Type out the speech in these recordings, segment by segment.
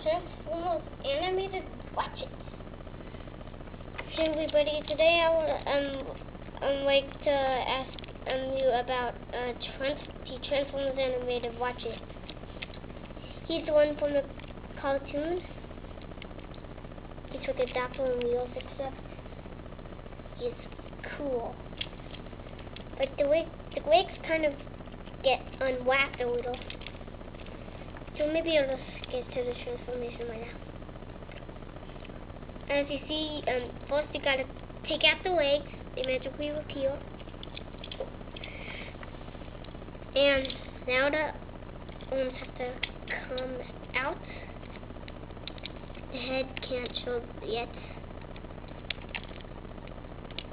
Transformers animated Ratchet. Hey everybody, today I would like to ask you about the Transformers animated Ratchet. He's the one from the cartoon. He's with the doctor on wheels, except he's cool. But the legs kind of get unwrapped a little. So maybe I'll just get to the transformation right now. As you see, first you gotta take out the legs. They magically appear. And now the arms have to come out. The head can't show yet.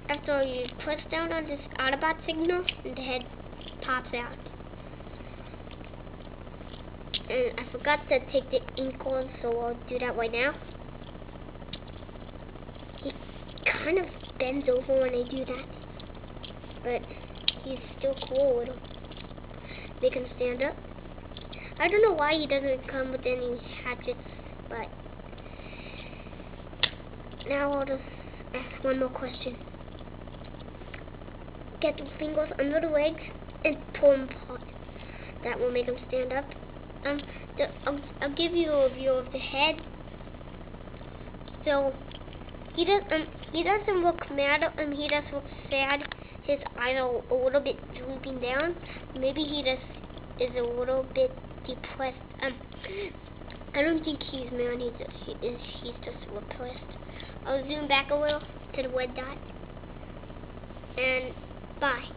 After you press down on this Autobot signal, and the head pops out. And I forgot to take the ink on, so I'll do that right now. He kind of bends over when I do that, but he's still cool with him. They can stand up. I don't know why he doesn't come with any hatchets, but now I'll just ask one more question. Get the fingers under the legs and pull them apart. That will make them stand up. I'll give you a view of the head. So he doesn't look mad. He does look sad. His eyes are a little bit drooping down. Maybe he just is a little bit depressed. I don't think he's mad. He's just depressed. I'll zoom back a little to the red dot. And bye.